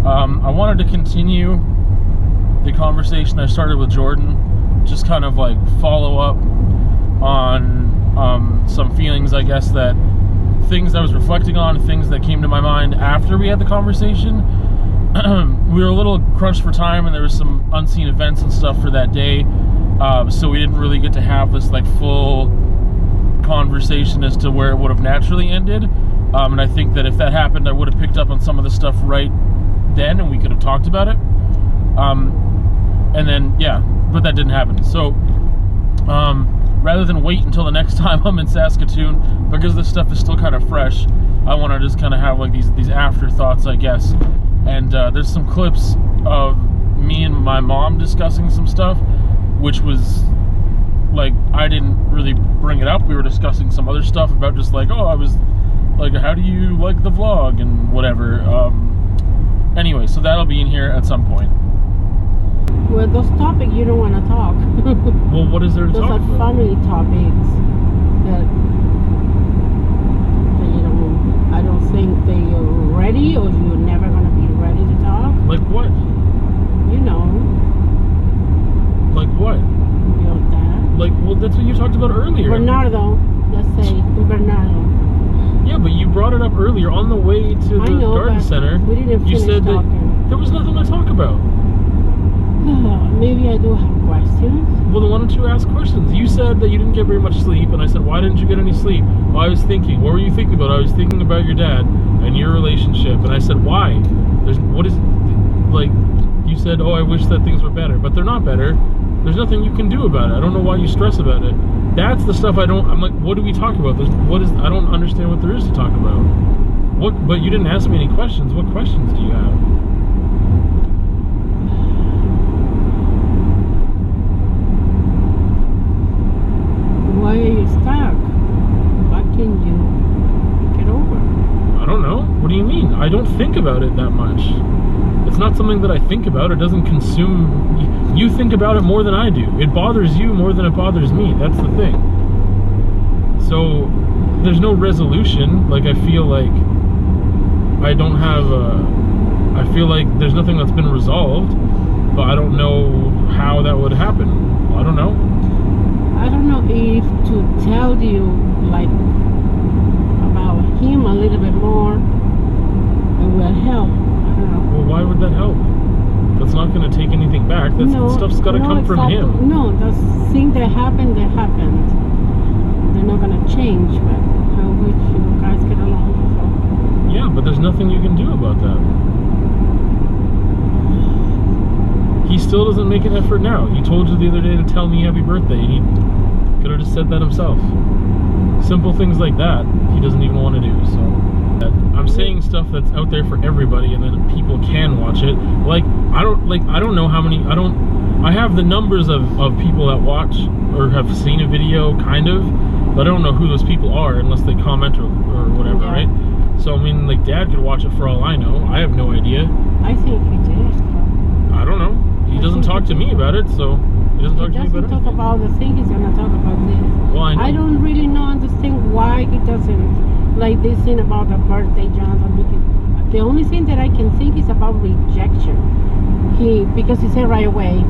I wanted to continue the conversation I started with Jordan, just kind of like follow up on some feelings, I guess, that things I was reflecting on, things that came to my mind after we had the conversation. We were a little crunched for time, and there was some unseen events and stuff for that day, so we didn't really get to have this like full conversation as to where it would have naturally ended. And I think that if that happened, I would have picked up on some of the stuff right then, and we could have talked about it. And then, yeah, but that didn't happen. So, rather than wait until the next time I'm in Saskatoon, because this stuff is still kind of fresh, I want to just kind of have like these afterthoughts, I guess. And there's some clips of me and my mom discussing some stuff, which was like, I didn't really bring it up. We were discussing some other stuff about just like, oh, I was like, how do you like the vlog and whatever. Anyway, so that'll be in here at some point. Well, those topics you don't want to talk. Well, what is there to talk about? Those are family topics that you know, I don't think they're ready, or you're never going to be ready to talk. Like what? You know. Like what? Your dad. Like, well, that's what you talked about earlier. Bernardo, let's say, Bernardo. Yeah, but you brought it up earlier on the way to the garden center. We didn't finish you said talking. That there was nothing to talk about. Maybe I do have questions. Well, then why don't you ask questions? You said that you didn't get very much sleep, and I said, why didn't you get any sleep? Well, I was thinking. What were you thinking about? I was thinking about your dad and your relationship, and I said, why? What is, like, you said, oh, I wish that things were better, but they're not better. There's nothing you can do about it. I don't know why you stress about it. That's the stuff I'm like, what do we talk about? I don't understand what there is to talk about. But you didn't ask me any questions. What questions do you have? Why are you stuck? Why can't you get over? I don't know. What do you mean? I don't think about it that much. It's not something that I think about. It doesn't consume... You think about it more than I do. It bothers you more than it bothers me. That's the thing. So, there's no resolution. Like, I feel like I don't have a... I feel like there's nothing that's been resolved, but I don't know how that would happen. I don't know. I don't know if to tell you, like, about him a little bit more, it will help. I don't know. Well, why would that help? That's not going to take anything back. That stuff's got to come from him. No, the thing that happened, They're not going to change, but I wish you guys get along. So. Yeah, but there's nothing you can do about that. He still doesn't make an effort now. He told you the other day to tell me happy birthday, and he could have just said that himself. Simple things like that, he doesn't even want to do, so... I'm saying stuff that's out there for everybody, and then people can watch it. Like, I don't know how many... I have the numbers of people that watch or have seen a video, kind of, but I don't know who those people are unless they comment or whatever, yeah. Right? So, I mean, like, Dad could watch it for all I know. I have no idea. I think he did. I don't know. He doesn't talk to me about it, so he doesn't talk to me about it. He doesn't talk about the thing, he's going to talk about this. Well, I don't really understand why he doesn't like this thing about the birthday, Jonathan, because the only thing that I can think is about rejection. Because he said right away,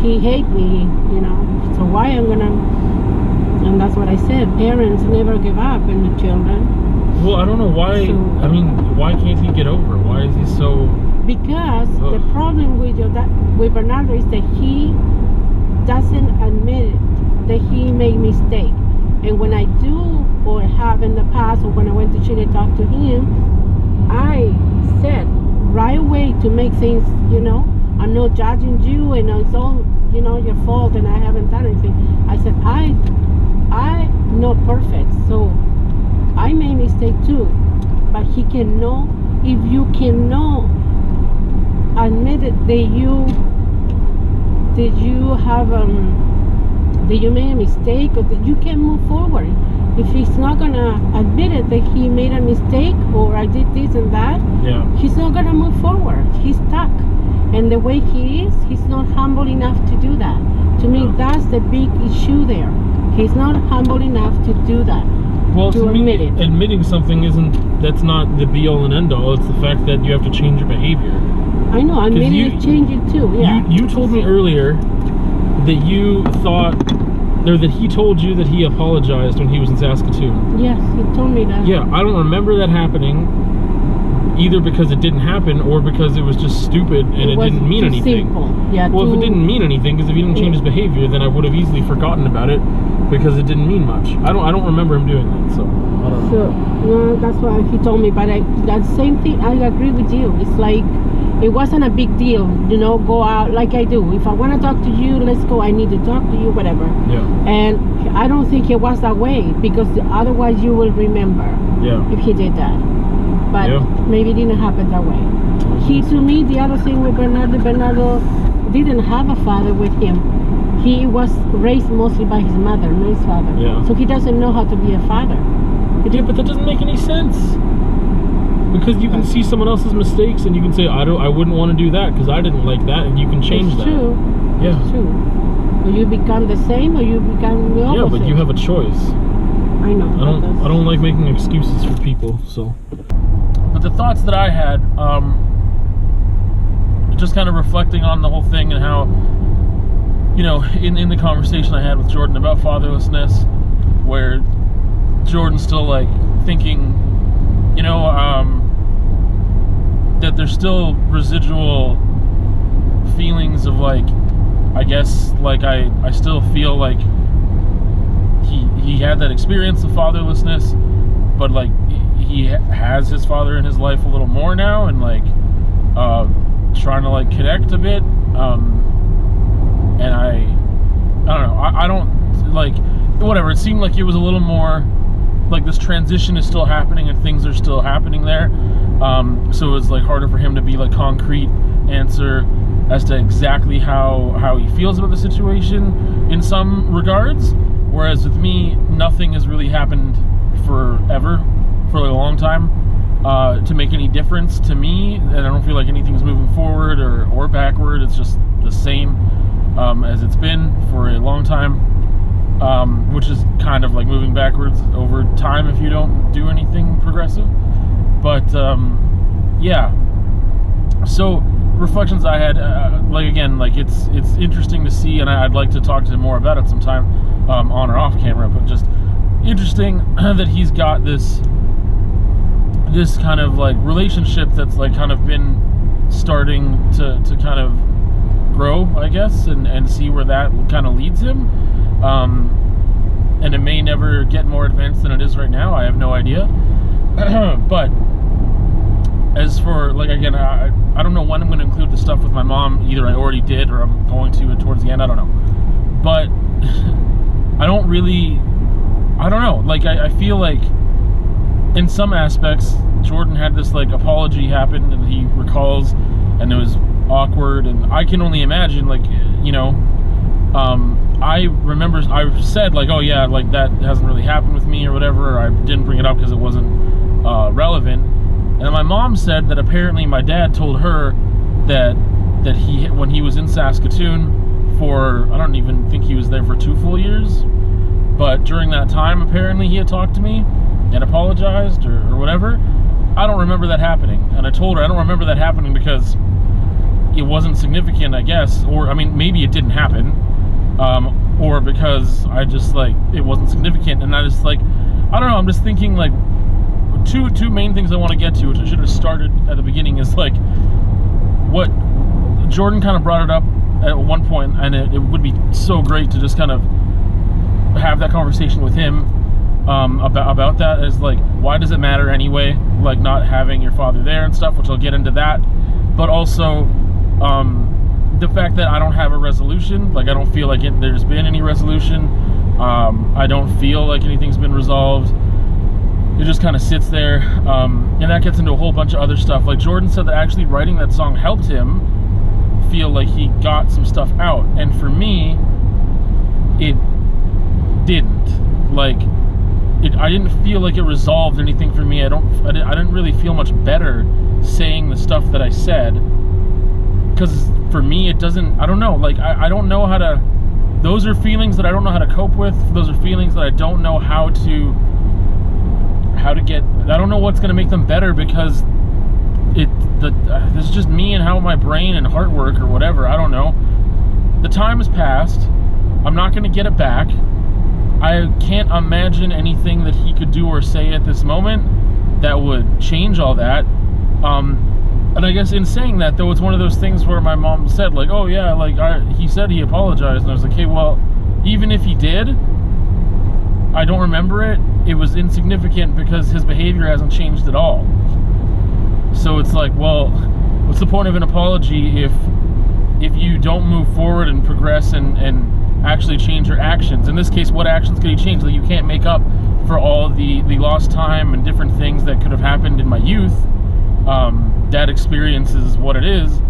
he hates me, you know, so why I'm going to, and that's what I said, parents never give up in the children. Well, I don't know why, I mean, why can't he get over? Why is he so... Because the problem with Bernardo is that he doesn't admit that he made mistake. And when I do, or have in the past, or when I went to Chile to talk to him, I said right away to make things, you know, I'm not judging you, and it's all, you know, your fault, and I haven't done anything. I said, I'm not perfect, so I made mistake too. But he can know, if you can know, admit it, that you made a mistake, or that you can move forward. If he's not gonna admit it that he made a mistake, or I did this and that, yeah, he's not gonna move forward. He's stuck, and the way he is, he's not humble enough to do that. To me, that's the big issue there. He's not humble enough to do that. Well, to admit it. Admitting something that's not the be all and end all. It's the fact that you have to change your behavior. I know, admitting is changing too. Yeah. You told me earlier that you thought, or that he told you that he apologized when he was in Saskatoon. Yes, he told me that. Yeah, I don't remember that happening, either because it didn't happen or because it was just stupid and it didn't mean anything. Simple. Yeah, well, if it didn't mean anything, because if he didn't change his behavior, then I would have easily forgotten about it because it didn't mean much. I don't remember him doing that, so I don't know. So, no, that's why he told me. But that same thing, I agree with you. It's like, it wasn't a big deal, go out like I do. If I want to talk to you, let's go. I need to talk to you, whatever. Yeah. And I don't think it was that way, because otherwise you will remember. Yeah. If he did that. But maybe it didn't happen that way. He, to me, the other thing with Bernardo didn't have a father with him. He was raised mostly by his mother, not his father. Yeah. So he doesn't know how to be a father. Yeah, but that doesn't make any sense. Because you can see someone else's mistakes and you can say, I wouldn't want to do that because I didn't like that, and you can change that. True. Yeah. It's true. Or you become the same, or you become the opposite. Yeah, but you have a choice. I know. I don't like making excuses for people, so. But the thoughts that I had, just kind of reflecting on the whole thing and how, in the conversation I had with Jordan about fatherlessness, where Jordan's still like thinking, that there's still residual feelings of like, I guess, like I still feel like he had that experience of fatherlessness, but like he has his father in his life a little more now, and like trying to like connect a bit, and I don't know, I don't like, whatever, it seemed like it was a little more like this transition is still happening and things are still happening there, so it's like harder for him to be like concrete answer as to exactly how he feels about the situation in some regards, whereas with me nothing has really happened for like a long time to make any difference to me, and I don't feel like anything's moving forward or backward. It's just the same as it's been for a long time, which is kind of like moving backwards over time if you don't do anything progressive. But yeah, so reflections I had, like again, like it's interesting to see, and I'd like to talk to him more about it sometime, on or off camera, but just interesting that he's got this kind of like relationship that's like kind of been starting to kind of grow, I guess, and see where that kind of leads him. And it may never get more advanced than it is right now. I have no idea. But as for, like, again, I don't know when I'm going to include the stuff with my mom. Either I already did or I'm going to towards the end. I don't know. But I don't know. Like, I feel like in some aspects, Jordan had this, like, apology happen and he recalls, and it was awkward, and I can only imagine, like, I remember I said, like, oh yeah, like that hasn't really happened with me or whatever, or I didn't bring it up because it wasn't relevant. And my mom said that apparently my dad told her that he, when he was in Saskatoon for, I don't even think he was there for 2 full years, but during that time apparently he had talked to me and apologized or whatever. I don't remember that happening, and I told her I don't remember that happening because it wasn't significant, I guess, or I mean maybe it didn't happen, or because I just, like, it wasn't significant, and I just, like, I don't know, I'm just thinking, like, two main things I want to get to, which I should have started at the beginning, is like what Jordan kind of brought it up at one point, and it would be so great to just kind of have that conversation with him about that, is like, why does it matter anyway, like not having your father there and stuff, which I'll get into that, but also the fact that I don't have a resolution, like I don't feel like there's been any resolution, I don't feel like anything's been resolved. It just kind of sits there, and that gets into a whole bunch of other stuff. Like Jordan said that actually writing that song helped him feel like he got some stuff out, and for me it didn't. Like I didn't feel like it resolved anything for me. I didn't really feel much better saying the stuff that I said, because for me it doesn't, I don't know, like I don't know how to, those are feelings that I don't know how to cope with. Those are feelings that I don't know how to how to get, I don't know what's going to make them better, because this is just me and how my brain and heart work or whatever. I don't know. The time has passed. I'm not going to get it back. I can't imagine anything that he could do or say at this moment that would change all that. And I guess in saying that, though, it's one of those things where my mom said, like, oh yeah, like, he said he apologized, and I was like, hey, well, even if he did, I don't remember it. It was insignificant because his behavior hasn't changed at all. So it's like, well, what's the point of an apology if you don't move forward and progress and actually change your actions? In this case, what actions could he change? That you can't make up for all the lost time and different things that could have happened in my youth. That experience is what it is,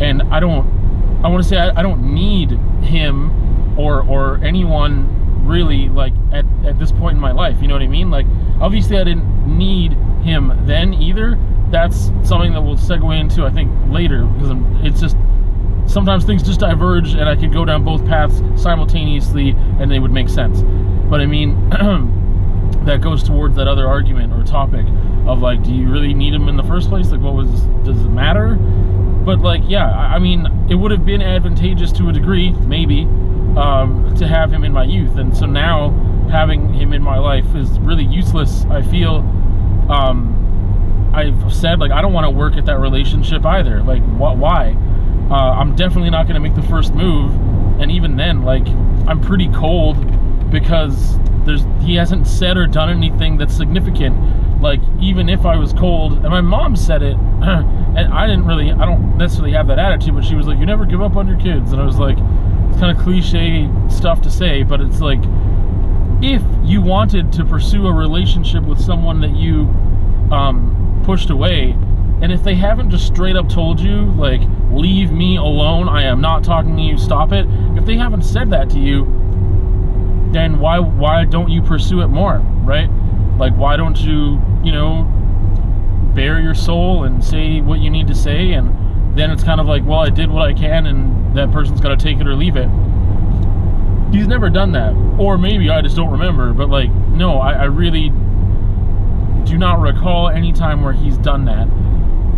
and I want to say I don't need him or anyone really, like, at this point in my life, you know what I mean? Like, obviously I didn't need him then either. That's something that we'll segue into, I think, later, because it's just sometimes things just diverge, and I could go down both paths simultaneously and they would make sense. But I mean, that goes towards that other argument or topic of, like, do you really need him in the first place? Like, does it matter? But, like, yeah, I mean, it would have been advantageous to a degree, maybe, to have him in my youth. And so now having him in my life is really useless, I feel. I've said, like, I don't want to work at that relationship either. Like, why? I'm definitely not going to make the first move. And even then, like, I'm pretty cold because he hasn't said or done anything that's significant. Like, even if I was cold, and my mom said it, and I don't necessarily have that attitude, but she was like, you never give up on your kids. And I was like, it's kind of cliche stuff to say, but it's like, if you wanted to pursue a relationship with someone that you pushed away, and if they haven't just straight up told you, like, leave me alone, I am not talking to you, stop it, if they haven't said that to you, then why don't you pursue it more, right? Like, why don't you, bare your soul and say what you need to say? And then it's kind of like, well, I did what I can, and that person's got to take it or leave it. He's never done that. Or maybe I just don't remember, but, like, no, I really do not recall any time where he's done that,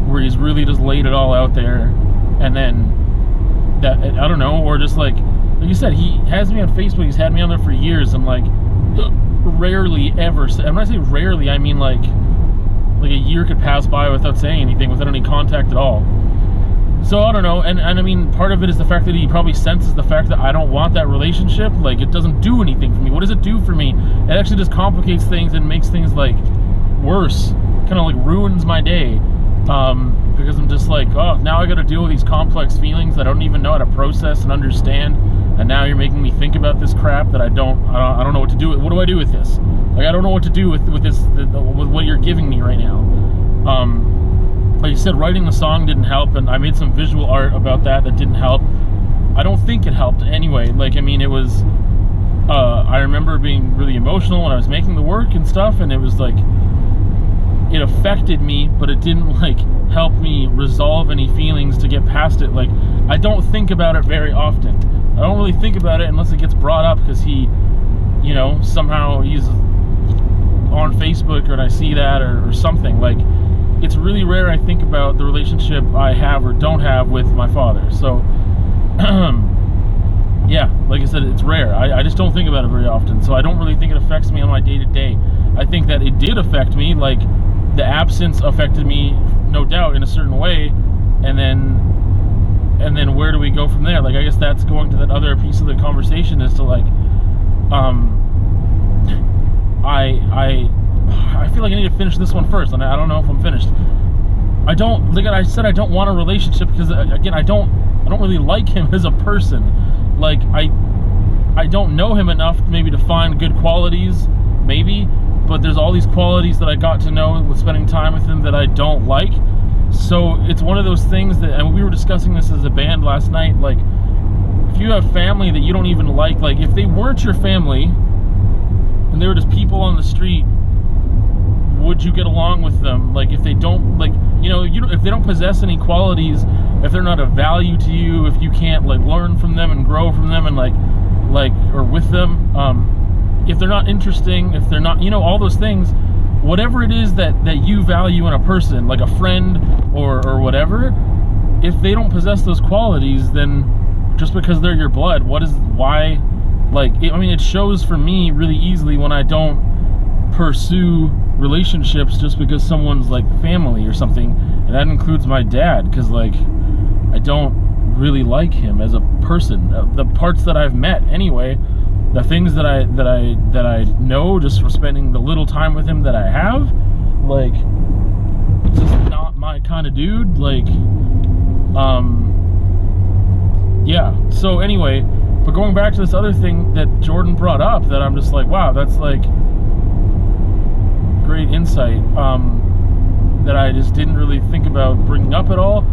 where he's really just laid it all out there, and then that, I don't know, or just like you said, he has me on Facebook, he's had me on there for years, and, like, rarely ever, and when I say rarely, I mean like a year could pass by without saying anything, without any contact at all. So I don't know, and I mean, part of it is the fact that he probably senses the fact that I don't want that relationship. Like, it doesn't do anything for me. What does it do for me? It actually just complicates things and makes things, like, worse. Kind of, like, ruins my day. Because I'm just like, oh, now I got to deal with these complex feelings that I don't even know how to process and understand. And now you're making me think about this crap that I don't know what to do with. What do I do with this? Like, I don't know what to do with this, with what you're giving me right now. Like you said, writing the song didn't help, and I made some visual art about that didn't help. I don't think it helped anyway. Like, I mean, it was, I remember being really emotional when I was making the work and stuff, and it was like, it affected me, but it didn't, like, help me resolve any feelings to get past it. Like, I don't think about it very often. I don't really think about it unless it gets brought up because he, somehow he's on Facebook, or I see that, or something. Like, it's really rare I think about the relationship I have or don't have with my father. So, yeah, like I said, it's rare. I just don't think about it very often. So I don't really think it affects me on my day-to-day. I think that it did affect me, like, the absence affected me, no doubt, in a certain way. And then where do we go from there? Like, I guess that's going to that other piece of the conversation, is to, like, I feel like I need to finish this one first, and I don't know if I'm finished. I don't, like I said, I don't want a relationship because, again, I don't really like him as a person. Like, I don't know him enough maybe to find good qualities, maybe, but there's all these qualities that I got to know with spending time with him that I don't like. So it's one of those things that, and we were discussing this as a band last night, like, if you have family that you don't even like if they weren't your family and they were just people on the street, would you get along with them? Like, if they don't, like, if they don't possess any qualities, if they're not of value to you, if you can't, like, learn from them and grow from them and like or with them, if they're not interesting, if they're not, all those things, whatever it is that you value in a person, like a friend or whatever, if they don't possess those qualities, then just because they're your blood, why, like, it shows for me really easily when I don't pursue relationships just because someone's like family or something, and that includes my dad, because like I don't really like him as a person. The parts that I've met anyway, the things that I know just from spending the little time with him that I have, like, it's just not my kind of dude. Like, yeah. So anyway, but going back to this other thing that Jordan brought up, that I'm just like, wow, that's like great insight, that I just didn't really think about bringing up at all.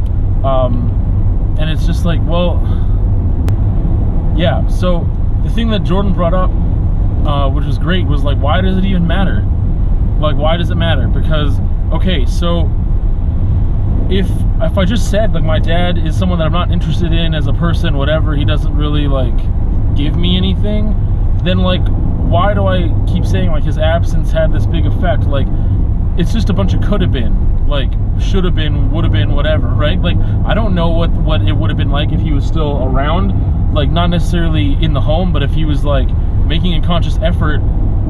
And it's just like, well, yeah. So the thing that Jordan brought up, which was great, was like, why does it even matter? Like, why does it matter? Because, okay, so if I just said, like, my dad is someone that I'm not interested in as a person, whatever, he doesn't really, like, give me anything, then, like, why do I keep saying, like, his absence had this big effect? Like, it's just a bunch of could have been, like, should have been, would have been, whatever, right? Like, I don't know what it would have been like if he was still around, like, not necessarily in the home, but if he was, like, making a conscious effort,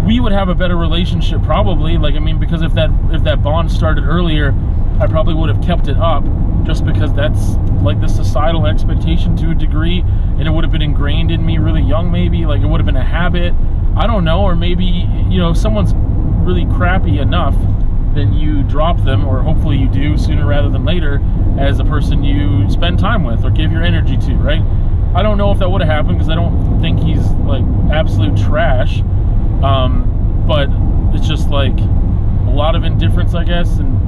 we would have a better relationship, probably. Like, I mean, because if that bond started earlier, I probably would have kept it up, just because that's like the societal expectation to a degree, and it would have been ingrained in me really young, maybe. Like, it would have been a habit, I don't know. Or maybe, you know, if someone's really crappy enough, then you drop them, or hopefully you do sooner rather than later, as a person you spend time with or give your energy to, right? I don't know if that would have happened, because I don't think he's like absolute trash, but it's just like a lot of indifference, I guess, and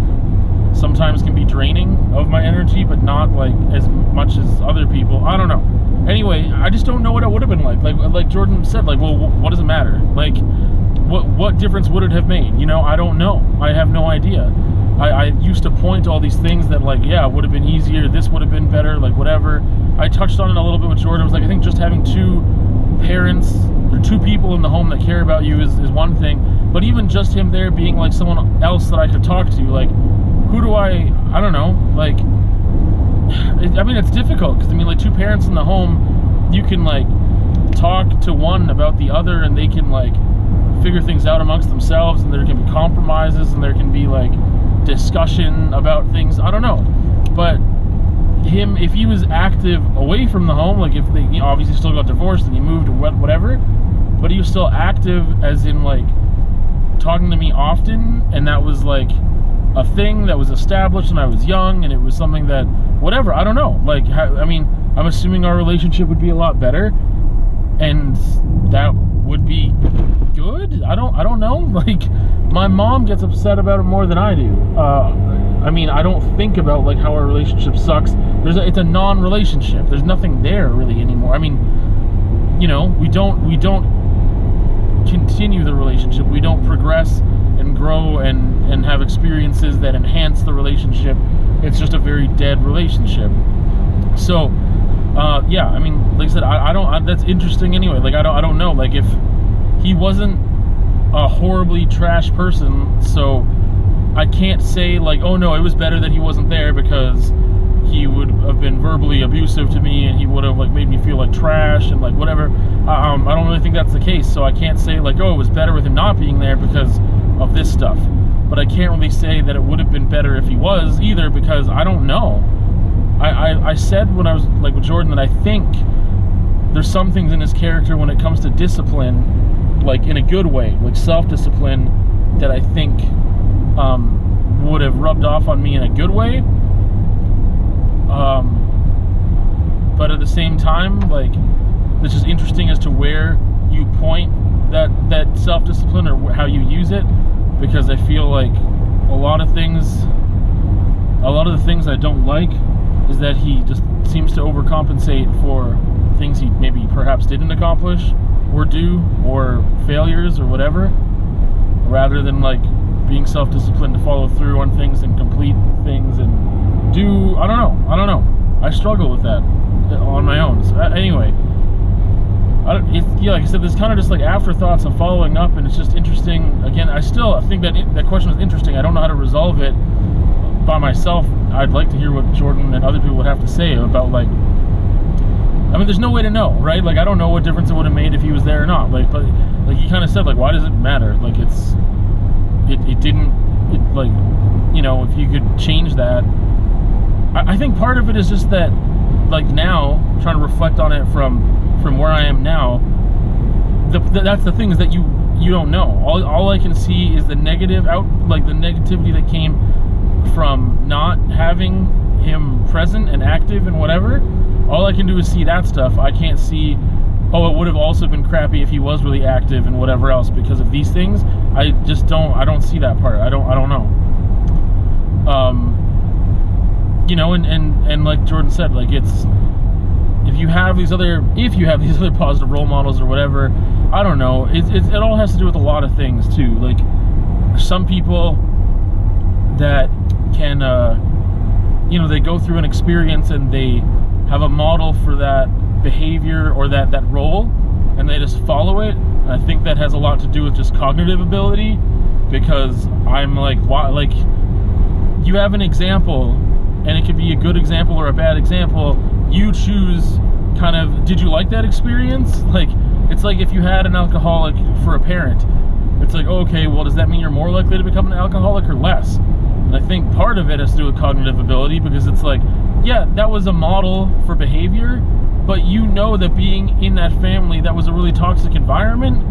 sometimes can be draining of my energy, but not like as much as other people. I don't know. Anyway, I just don't know what it would have been like. Like Jordan said, like, well, what does it matter? Like, what difference would it have made? You know, I don't know. I have no idea. I used to point to all these things that, like, yeah, it would have been easier, this would have been better, like, whatever. I touched on it a little bit with Jordan. I was like, I think just having two parents or two people in the home that care about you is one thing, but even just him there being like someone else that I could talk to, like, who do I don't know, like, I mean, it's difficult, because I mean, like, two parents in the home, you can like talk to one about the other, and they can like figure things out amongst themselves, and there can be compromises, and there can be like discussion about things. I don't know, but him, if he was active away from the home, like if they, you know, obviously still got divorced and he moved or whatever, but he was still active as in like talking to me often, and that was like a thing that was established when I was young, and it was something that, whatever, I don't know, like, I mean, I'm assuming our relationship would be a lot better, and that would be good. I don't know. Like, my mom gets upset about it more than I do. I mean, I don't think about like how our relationship sucks. It's a non-relationship. There's nothing there really anymore. I mean, you know, we don't continue the relationship. We don't progress and grow and have experiences that enhance the relationship. It's just a very dead relationship. So, yeah, I mean, like I said, I don't. That's interesting anyway. Like, I don't know. Like, if he wasn't a horribly trash person, so I can't say like, oh no, it was better that he wasn't there, because he would have been verbally abusive to me, and he would have like made me feel like trash and like whatever. I don't really think that's the case, so I can't say like, oh, it was better with him not being there because of this stuff. But I can't really say that it would have been better if he was either, because I don't know. I said when I was like with Jordan that I think there's some things in his character when it comes to discipline, like in a good way, like self-discipline, that I think would have rubbed off on me in a good way. But at the same time, like, it's just interesting as to where you point that self-discipline, or how you use it, because I feel like a lot of the things I don't like is that he just seems to overcompensate for things he maybe perhaps didn't accomplish or do, or failures or whatever, rather than like being self-disciplined to follow through on things and complete things and do, I don't know. I struggle with that on my own. So, anyway, like I said, there's kind of just like afterthoughts of following up, and it's just interesting. Again, I think that question was interesting. I don't know how to resolve it by myself. I'd like to hear what Jordan and other people would have to say about, like, I mean, there's no way to know, right? Like, I don't know what difference it would have made if he was there or not. Like, but like he kind of said, like, why does it matter? Like, it didn't, like, you know, if you could change that. I think part of it is just that, like, now trying to reflect on it from where I am now, that's the thing, is that you don't know. All I can see is the negative like the negativity that came from not having him present and active and whatever. All I can do is see that stuff. I can't see, oh, it would have also been crappy if he was really active and whatever else because of these things. I don't see that part. I don't know. You know, and like Jordan said, like, it's, if you have these other positive role models or whatever, I don't know. It all has to do with a lot of things too. Like, some people that can, you know, they go through an experience and they have a model for that behavior or that role, and they just follow it. And I think that has a lot to do with just cognitive ability, because I'm like, why? Like, you have an example, and it could be a good example or a bad example. You choose kind of, did you like that experience? Like, it's like if you had an alcoholic for a parent, it's like, okay, well, does that mean you're more likely to become an alcoholic or less? And I think part of it has to do with cognitive ability, because it's like, yeah, that was a model for behavior, but you know that being in that family, that was a really toxic environment,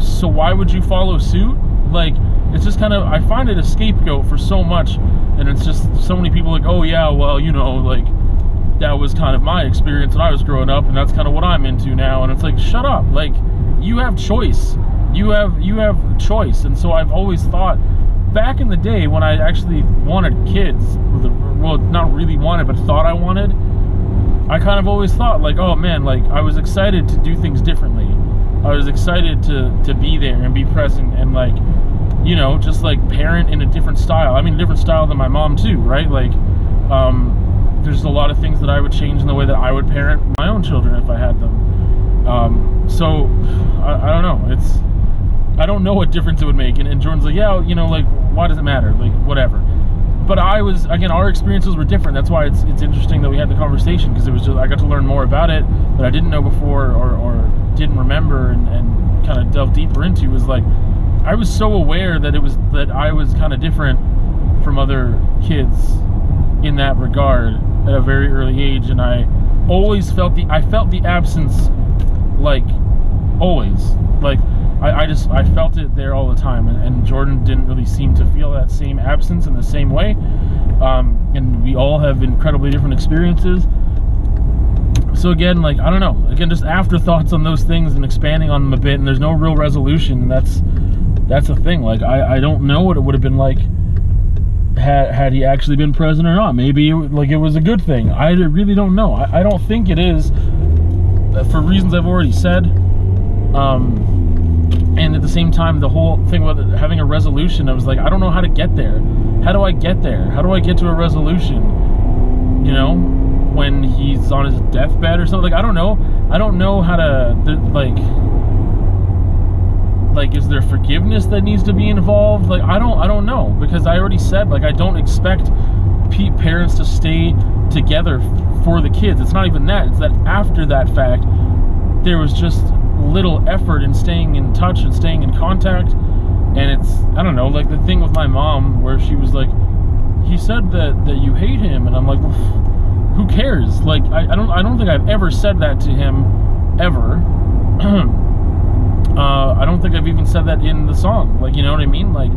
so why would you follow suit? Like, it's just kind of, I find it a scapegoat for so much, and it's just so many people like, oh yeah, well, you know, like, that was kind of my experience when I was growing up, and that's kind of what I'm into now. And it's like, shut up. Like, you have choice. You have choice. And so I've always thought, back in the day when I actually wanted kids, well, not really wanted, but thought I wanted, I kind of always thought, like, oh man, like, I was excited to do things differently. I was excited to be there and be present and, like, you know, just like parent in a different style. I mean, a different style than my mom too, right? Like, there's a lot of things that I would change in the way that I would parent my own children if I had them. So I don't know. I don't know what difference it would make. And Jordan's like, yeah, you know, like, why does it matter? Like, whatever. But again, our experiences were different. That's why it's interesting that we had the conversation, because it was just, I got to learn more about it that I didn't know before or didn't remember and kind of delve deeper into. Was like, I was so aware that I was kind of different from other kids in that regard at a very early age, and I always felt the absence, like, always, like, I felt it there all the time, and Jordan didn't really seem to feel that same absence in the same way, and we all have incredibly different experiences. So again, like, I don't know, again, just afterthoughts on those things and expanding on them a bit, and there's no real resolution, and that's the thing. Like, I don't know what it would have been like had he actually been present or not. Maybe it was a good thing. I really don't know. I don't think it is, for reasons I've already said. And at the same time, the whole thing about having a resolution, I was like, I don't know how to get there. How do I get there? How do I get to a resolution? You know, when he's on his deathbed or something. Like, I don't know. I don't know how to, like, is there forgiveness that needs to be involved? Like, I don't know, because I already said, like, I don't expect parents to stay together for the kids. It's not even that. It's that after that fact, there was just little effort in staying in touch and staying in contact. And it's, I don't know, like the thing with my mom where she was like, he said that you hate him, and I'm like, well, who cares? Like, I don't think I've ever said that to him, ever. I don't think I've even said that in the song. Like, you know what I mean? Like,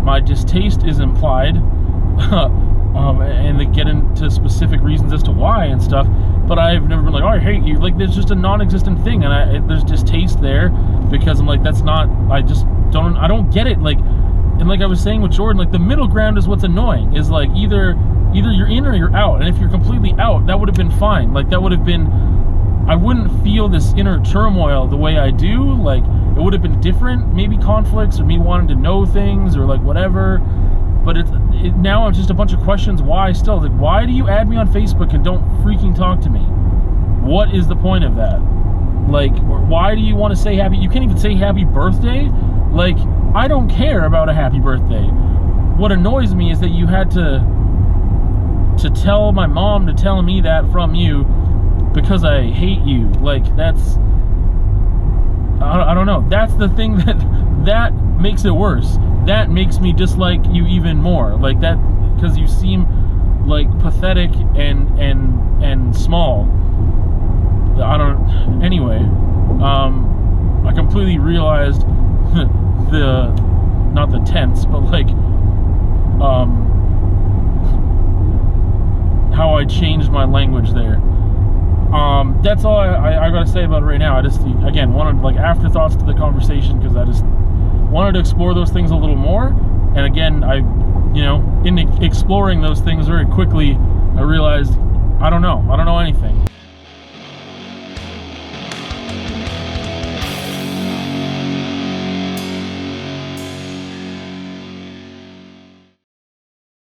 my distaste is implied, and they get into specific reasons as to why and stuff, but I've never been like, oh, I hate you. Like, there's just a non-existent thing, and there's distaste there, because I'm like, that's not, I don't get it. Like, and like I was saying with Jordan, like, the middle ground is what's annoying, is like, either you're in or you're out, and if you're completely out, that would have been fine. Like, that would have been, I wouldn't feel this inner turmoil the way I do. Like, it would have been different, maybe conflicts, or me wanting to know things, or like whatever. But now it's just a bunch of questions. Why still? Like, why do you add me on Facebook and don't freaking talk to me? What is the point of that? Like, why do you want to say happy? You can't even say happy birthday. Like, I don't care about a happy birthday. What annoys me is that you had to tell my mom to tell me that from you because I hate you. Like, that's, I don't know. That's the thing that makes it worse. That makes me dislike you even more. Like that, because you seem like pathetic and small. I don't. Anyway, I completely realized not the tense, but like how I changed my language there. That's all I gotta say about it right now. I just, again, wanted like afterthoughts to the conversation because I just wanted to explore those things a little more. And again, in exploring those things very quickly, I realized I don't know anything.